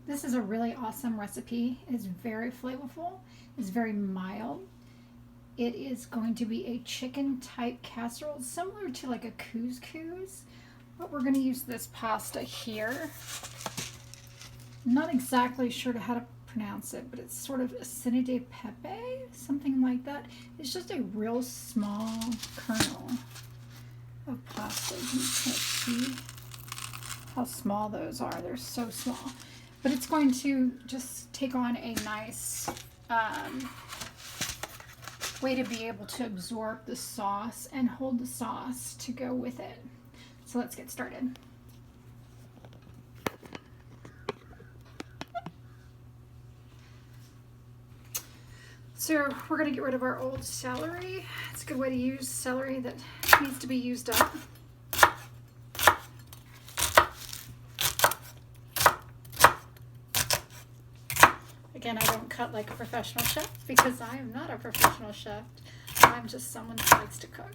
This is a really awesome recipe. It's very flavorful. It's very mild. It is going to be a chicken type casserole, similar to like a couscous, but we're going to use this pasta here. I'm not exactly sure how to pronounce it, but it's sort of Acini di Pepe, something like that. It's just a real small kernel of pasta. You can kind of see how small those are. They're so small. But it's going to just take on a nice way to be able to absorb the sauce and hold the sauce to go with it. So let's get started. So we're going to get rid of our old celery. It's a good way to use celery that needs to be used up. Again, I don't cut like a professional chef because I am not a professional chef. I'm just someone who likes to cook.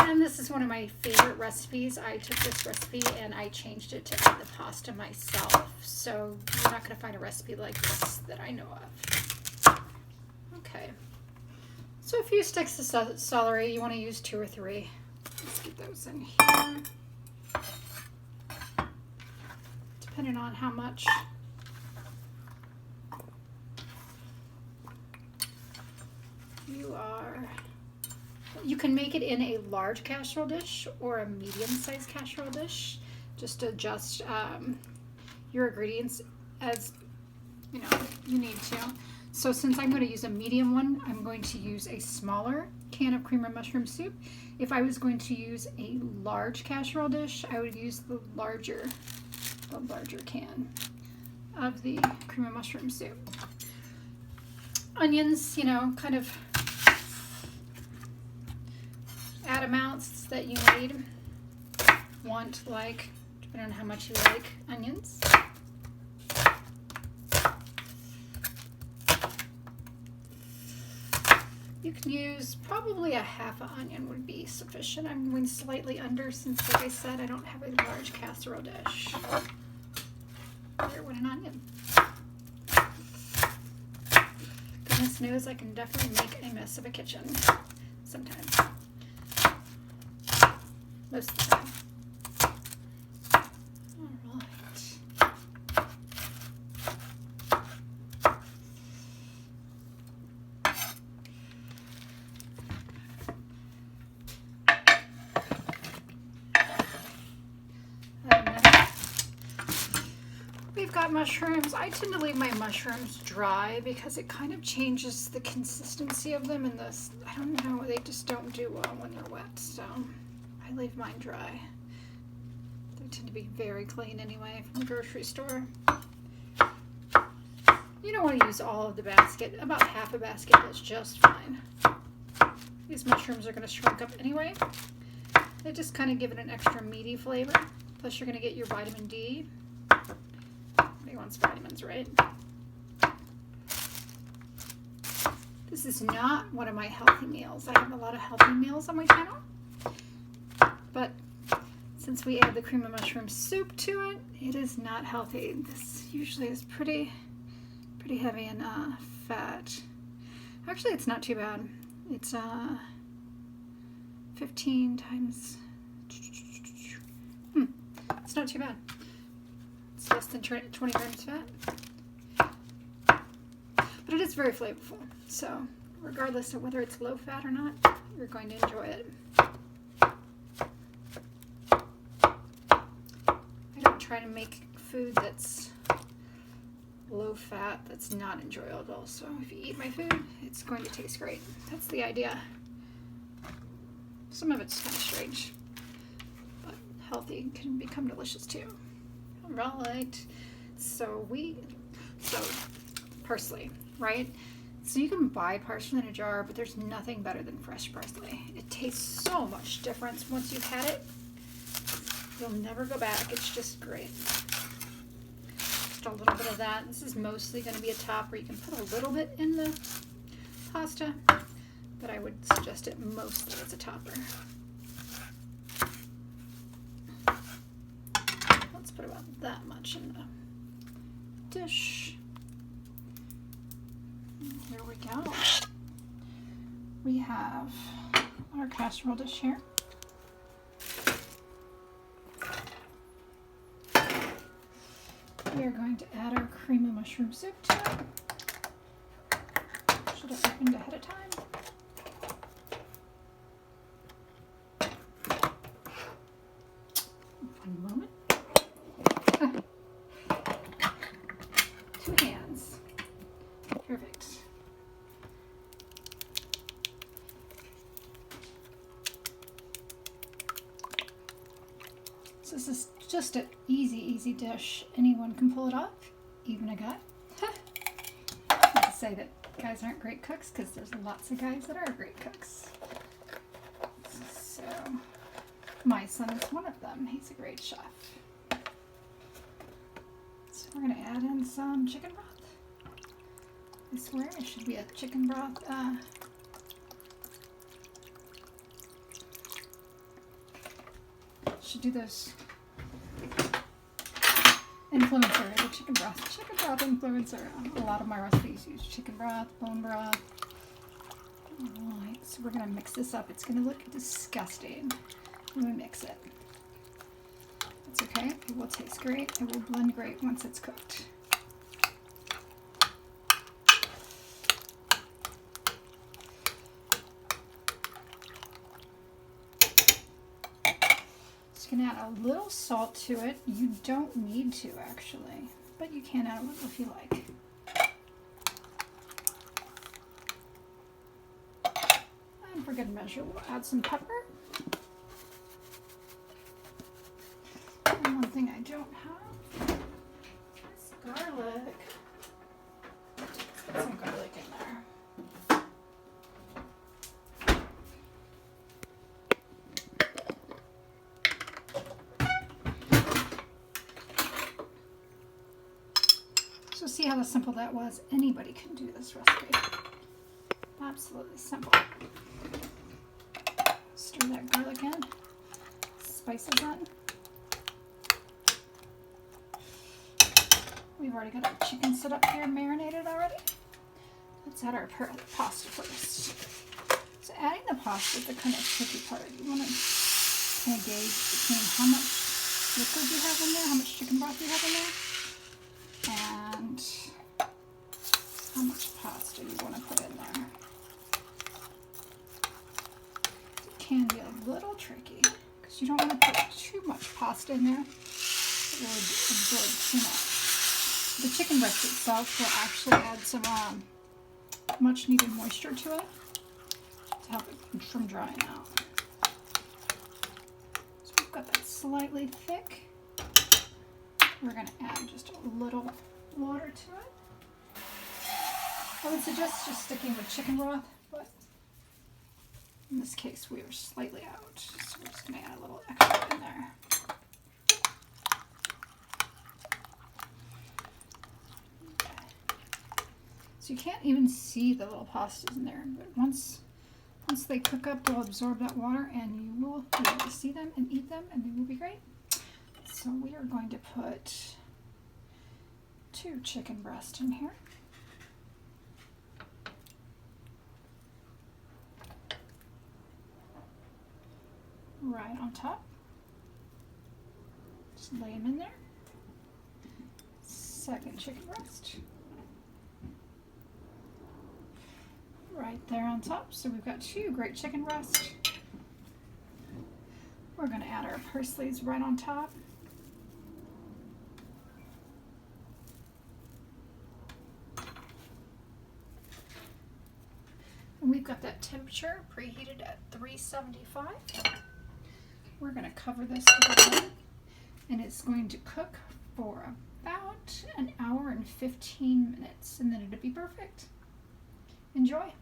And this is one of my favorite recipes. I took this recipe and I changed it to add the pasta myself. So you're not going to find a recipe like this that I know of. Okay. So a few sticks of celery. You want to use 2 or 3. Let's get those in here. Depending on how much you can make it in a large casserole dish or a medium-sized casserole dish. Just adjust your ingredients as you need to. So since I'm going to use a medium one, I'm going to use a smaller can of cream of mushroom soup. If I was going to use a large casserole dish, I would use the larger can of the cream of mushroom soup. Onions, kind of add amounts that you need, depending on how much you like onions. You can use probably a half an onion would be sufficient. I'm going slightly under since, like I said, I don't have a large casserole dish. There went an onion. Goodness knows I can definitely make a mess of a kitchen sometimes. Most of the time. All right. We've got mushrooms. I tend to leave my mushrooms dry because it kind of changes the consistency of them, and I don't know, they just don't do well when they're wet, so I leave mine dry. They tend to be very clean anyway from the grocery store. You don't want to use all of the basket. About half a basket is just fine. These mushrooms are going to shrink up anyway. They just kind of give it an extra meaty flavor. Plus you're going to get your vitamin D. Nobody wants vitamins, right? This is not one of my healthy meals. I have a lot of healthy meals on my channel. But since we add the cream of mushroom soup to it, it is not healthy. This usually is pretty heavy in fat. Actually, it's not too bad. It's 15 times. It's not too bad. It's less than 20 grams fat. But it is very flavorful. So regardless of whether it's low fat or not, you're going to enjoy it. Try to make food that's low fat that's not enjoyable. So if you eat my food, it's going to taste great. That's the idea. Some of it's kind of strange, but healthy can become delicious too. All right. So parsley, right? So you can buy parsley in a jar, but there's nothing better than fresh parsley. It tastes so much different once you've had it. You'll never go back. It's just great. Just a little bit of that. This is mostly going to be a topper. You can put a little bit in the pasta, but I would suggest it mostly as a topper. Let's put about that much in the dish. Here we go. We have our casserole dish here. We are going to add our cream of mushroom soup to it. Should have opened ahead of time. One moment. Two hands. Perfect. So this is just an easy dish. Anyone can pull it off, even a guy. Not to say that guys aren't great cooks, because there's lots of guys that are great cooks. So my son is one of them. He's a great chef. So we're going to add in some chicken broth. I swear it should be a chicken broth. Should do those influencer, the chicken broth influencer. A lot of my recipes use chicken broth, bone broth. Alright, so we're going to mix this up. It's going to look disgusting when we mix it. It's okay. It will taste great. It will blend great once it's cooked. Just going to add a little salt to it. You don't need to actually, but you can add a little if you like. And for good measure, we'll add some pepper. And one thing I don't have is garlic. Let's put some garlic in there. So see how simple that was? Anybody can do this recipe. Absolutely simple. Stir that garlic in, spices in. We've already got our chicken set up here, marinated already. Let's add our pasta first. So adding the pasta is the kind of tricky part. You want to kind of gauge between how much liquid you have in there, how much chicken broth you have in there, and how much pasta you want to put in there. It can be a little tricky because you don't want to put too much pasta in there. It will absorb too much. The chicken breast itself will actually add some much needed moisture to it to help it from drying out. So we've got that slightly thick. We're going to add just a little water to it. I would suggest just sticking with chicken broth, but in this case we are slightly out. So we're just going to add a little extra in there. So you can't even see the little pastas in there, but once they cook up, they'll absorb that water and you will be able to see them and eat them and they will be great. So we are going to put 2 chicken breasts in here. Right on top. Just lay them in there. 2nd chicken breast. Right there on top. So we've got 2 great chicken breasts. We're going to add our parsleys right on top. And we've got that temperature preheated at 375. We're going to cover this with a lid, and it's going to cook for about an hour and 15 minutes, and then it'll be perfect. Enjoy.